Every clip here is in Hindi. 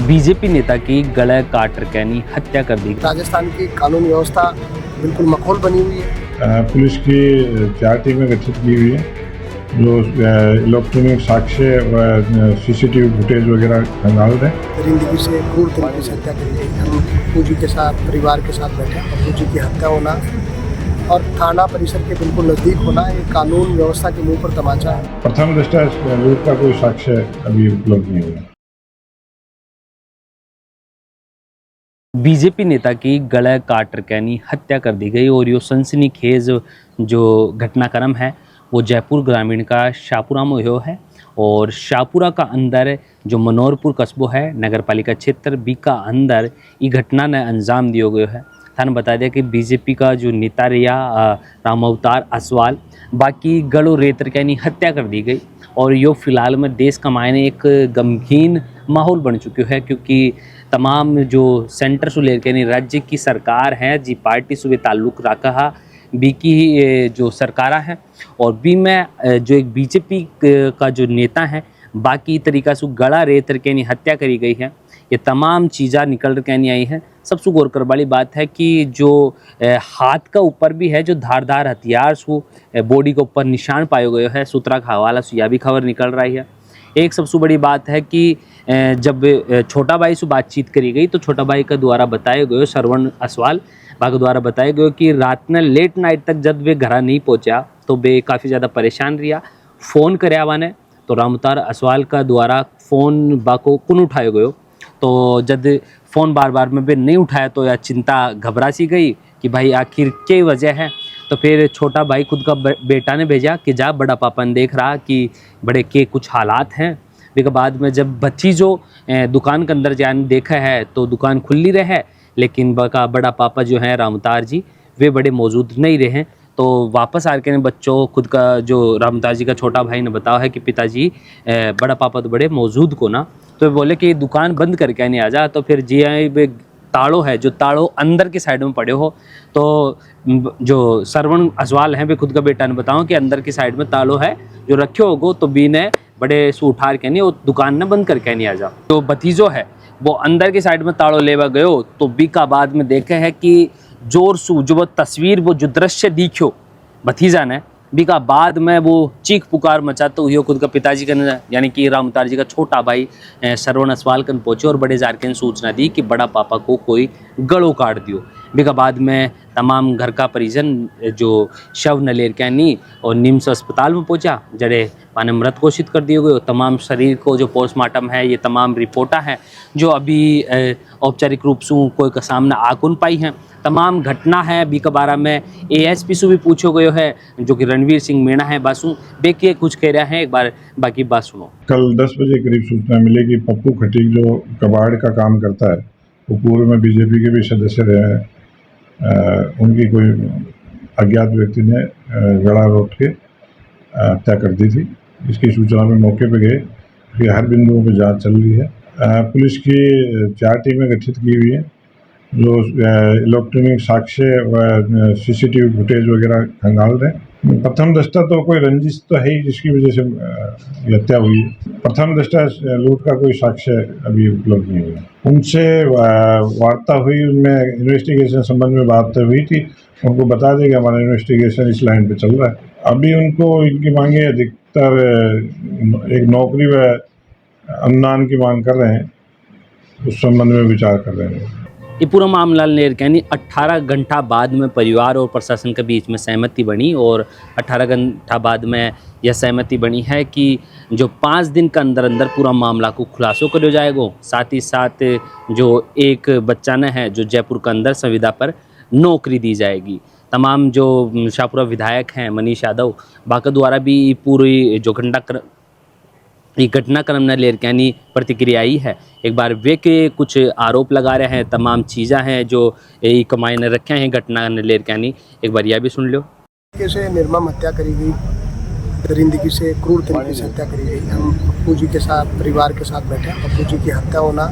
बीजेपी नेता की गला काट रकैनी हत्या कर दी। राजस्थान की कानून व्यवस्था बिल्कुल मखौल बनी हुई है। पुलिस की 4 टीमें गठित की हुई है जो इलेक्ट्रॉनिक साक्ष्य व सीसीटीवी फुटेज वगैरह खंगाल रहे हैं। दरिंदगी से क्रूर तरीके से हत्या करी गई। हम पप्पू जी के साथ परिवार के साथ बैठे। पप्पू जी की हत्या होना और थाना परिसर के बिल्कुल नज़दीक होना ये कानून व्यवस्था के मुंह पर तमाचा है। प्रथम दृष्टया लूट का कोई साक्ष्य अभी उपलब्ध नहीं हुआ। बीजेपी नेता की गला काट रकैनी हत्या कर दी गई और ये सनसनीखेज जो घटनाक्रम है वो जयपुर ग्रामीण का शाहपुरा में हुआ है। और शाहपुरा का अंदर जो मनोहरपुर कस्बो है नगर पालिका क्षेत्र बी का अंदर ये घटना ने अंजाम दियो गयो है। थाने बता दिया कि बीजेपी का जो नेता रिया राम अवतार असवाल बाकी गलो रेत रकैनी हत्या कर दी गई। और यो फिलहाल में देश का मायने एक गमगीन माहौल बन चुके है क्योंकि तमाम जो सेंटर से लेकर यानी राज्य की सरकार है जी पार्टी से ताल्लुक रखा बी की जो सरकारा है और बी में जो एक बीजेपी का जो नेता है बाकी तरीका से गला रेत के नहीं हत्या करी गई है। ये तमाम चीज़ा निकल के नहीं आई है। सबसे गौर कर वाली बात है कि जो हाथ का ऊपर भी है जो धारदार हथियार सु बॉडी के ऊपर निशान पाए गए है। सूत्रा का हवाला से यह भी खबर निकल रही है। एक सबसे बड़ी बात है कि जब छोटा भाई से बातचीत करी गई तो छोटा भाई के द्वारा बताए गए श्रवण असवाल के द्वारा बताया गया कि रात में लेट नाइट तक जब वे घर नहीं पहुंचा तो वे काफ़ी ज़्यादा परेशान रिया। फ़ोन कराया वाने तो रामतार असवाल का द्वारा फ़ोन बाको कुन उठाए गयो तो जब फ़ोन बार बार में वे नहीं उठाया तो यह चिंता घबरा सी गई कि भाई आखिर क्या वजह है। तो फिर छोटा भाई खुद का बेटा ने भेजा कि जा बड़ा पापा ने देख रहा कि बड़े के कुछ हालात हैं। उसके बाद में जब बच्ची जो दुकान के अंदर जाने देखा है तो दुकान खुली रहे लेकिन बड़ा पापा जो है रामतार जी वे बड़े मौजूद नहीं रहे। तो वापस आके बच्चों खुद का जो रामतार जी का छोटा भाई ने बताया है कि पिताजी बड़ा पापा तो बड़े मौजूद को ना तो बोले कि दुकान बंद करके नहीं आ जा। तो फिर जी वे ताड़ो है जो ताड़ो अंदर की साइड में पड़े हो तो जो श्रवण असवाल हैं वे खुद का बेटा ने बताओ कि अंदर की साइड में ताड़ो है जो रखे होगो तो बी ने बड़े सु उठार के नहीं वो दुकान ने बंद करके नहीं आ जा। तो भतीजो है वो अंदर की साइड में ताड़ो लेवा गयो तो बी का बाद में देखे है कि जोर सु जो वो तस्वीर वो जो दृश्य दिखो भतीजा ने बी का बाद में वो चीख पुकार मचाते हुए खुद का पिताजी का यानी कि रामतार जी का छोटा भाई श्रवण असवाल कन पहुंचे और बड़े जार के सूचना दी कि बड़ा पापा को कोई गड़ो काट दियो। बी का बाद में तमाम घर का परिजन जो शव नलेर के नहीं और निम्स अस्पताल में पहुंचा जड़े माने मृत घोषित कर दिए गए। तमाम शरीर को जो पोस्टमार्टम है ये तमाम रिपोर्टा है जो अभी औपचारिक रूप से कोई का सामने आकुन पाई हैं। तमाम घटना है बी के बारे में ASP से भी पूछो गयो है जो कि रणवीर सिंह मीणा है बासु बेके कुछ कह रहा है। एक बार बाकी बात सुनो। कल 10 बजे करीब सूचना मिली कि पप्पू खटीक जो कबाड़ का काम करता है वो पूर्व में बीजेपी के भी सदस्य रहे हैं। उनकी कोई अज्ञात व्यक्ति ने गला रोट के हत्या कर दी थी। इसकी सूचना में मौके पर गए फिर हर बिंदुओं पर जांच चल रही है। पुलिस की 4 टीमें गठित की हुई है जो इलेक्ट्रॉनिक साक्ष्य व सीसीटीवी फुटेज वगैरह खंगाल रहे हैं। प्रथम दृष्टया तो कोई रंजिश तो है ही जिसकी वजह से ये हत्या हुई है। प्रथम दृष्टया लूट का कोई साक्ष्य अभी उपलब्ध नहीं हुआ। उनसे वार्ता हुई उनमें इन्वेस्टिगेशन संबंध में बात हुई थी। उनको बता दें कि हमारा इन्वेस्टिगेशन इस लाइन पे चल रहा है। अभी उनको इनकी मांगे अधिकतर एक नौकरी व अनुदान की मांग कर रहे हैं। उस संबंध में विचार कर रहे हैं। ये पूरा मामला लेर यानी 18 घंटा बाद में परिवार और प्रशासन के बीच में सहमति बनी और 18 घंटा बाद में यह सहमति बनी है कि जो 5 दिन के अंदर अंदर पूरा मामला को खुलासो कर जाएगा। साथ ही साथ जो एक बच्चा ने है जो जयपुर के अंदर संविदा पर नौकरी दी जाएगी। तमाम जो शाहपुरा विधायक हैं मनीष यादव बाका द्वारा भी पूरी जो घटनाक्रम ने लेकर यानी प्रतिक्रिया आई है। एक बार वे के कुछ आरोप लगा रहे हैं तमाम चीज़ें हैं जो कमाई ने रखे हैं घटना ने लेकर यानी एक बार यह भी सुन लो। कैसे निर्मम हत्या करी गई। दरिंदगी से क्रूर तरीके से हत्या करी गई। हम पप्पू जी के साथ परिवार के साथ बैठे। पप्पू जी की हत्या होना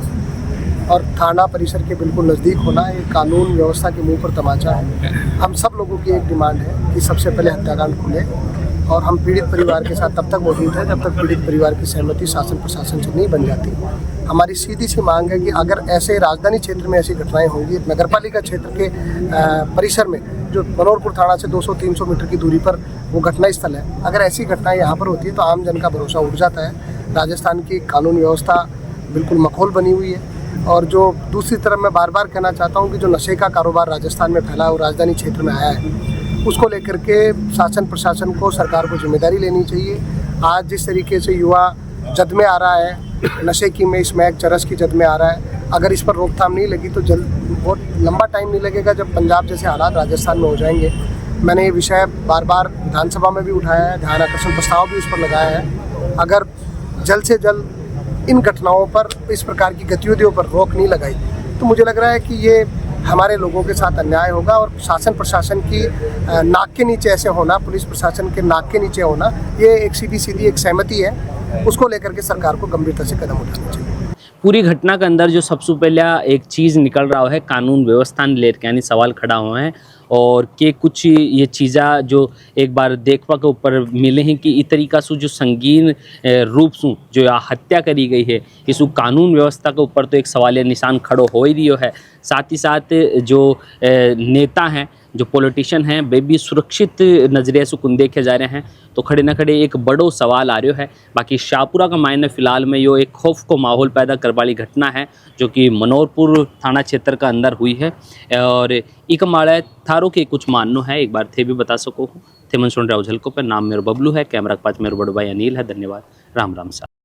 और थाना परिसर के बिल्कुल नज़दीक होना ये कानून व्यवस्था के मुंह पर तमाचा है। हम सब लोगों की एक डिमांड है कि सबसे पहले हत्याकांड खुले और हम पीड़ित परिवार के साथ तब तक मौजूद हैं जब तक पीड़ित परिवार की सहमति शासन प्रशासन से नहीं बन जाती। हमारी सीधी सी मांग है कि अगर ऐसे राजधानी क्षेत्र में ऐसी घटनाएं होंगी, नगरपालिका क्षेत्र के परिसर में जो मनोहरपुर थाना से 200-300 मीटर की दूरी पर वो घटना स्थल है, अगर ऐसी घटनाएं यहाँ पर होती है तो आम जन का भरोसा उठ जाता है। राजस्थान की कानून व्यवस्था बिल्कुल मखौल बनी हुई है। और जो दूसरी तरफ मैं बार बार कहना चाहता हूँ कि जो नशे का कारोबार राजस्थान में फैला और राजधानी क्षेत्र में आया है, उसको लेकर के शासन प्रशासन को, सरकार को जिम्मेदारी लेनी चाहिए। आज जिस तरीके से युवा जद में आ रहा है, नशे की में स्मैक चरस की जद में आ रहा है, अगर इस पर रोकथाम नहीं लगी तो जल्द बहुत लंबा टाइम नहीं लगेगा जब पंजाब जैसे हालात राजस्थान में हो जाएंगे। मैंने ये विषय बार बार विधानसभा में भी उठाया है, ध्यान आकर्षण प्रस्ताव भी उस पर लगाया है। अगर जल्द से जल्द इन घटनाओं पर, इस प्रकार की गतिविधियों पर रोक नहीं लगाई तो मुझे लग रहा है कि ये हमारे लोगों के साथ अन्याय होगा। और शासन प्रशासन की नाक के नीचे ऐसे होना, पुलिस प्रशासन के नाक के नीचे होना, ये एक सीधी एक सहमति है, उसको लेकर के सरकार को गंभीरता से कदम उठाना चाहिए। पूरी घटना के अंदर जो सबसे पहले एक चीज़ निकल रहा है, कानून व्यवस्था ने लेकर यानी सवाल खड़ा हुए हैं और कि कुछ ये चीज़ा जो एक बार देखवा के ऊपर मिले हैं कि इस तरीका से जो संगीन रूप से जो हत्या करी गई है, इस कानून व्यवस्था के ऊपर तो एक सवालिया निशान खड़ो हो ही रही है। साथ ही साथ जो नेता हैं, जो पॉलिटिशियन हैं, वे भी सुरक्षित नज़रिए से कुन देखे जा रहे हैं, तो खड़े न खड़े एक बड़ो सवाल आ रहा है। बाकी शाहपुरा का मायने फ़िलहाल में यो एक खौफ को माहौल पैदा कर वाली घटना है जो कि मनोहरपुर थाना क्षेत्र का अंदर हुई है। और एक माड़े थारो के कुछ माननो है, एक बार थे भी बता सको थे। मन सुन रहा झलको पर नाम मेरा बबलू है, कैमरा के पास मेरा बड़ भाई अनिल है। धन्यवाद। राम राम सा।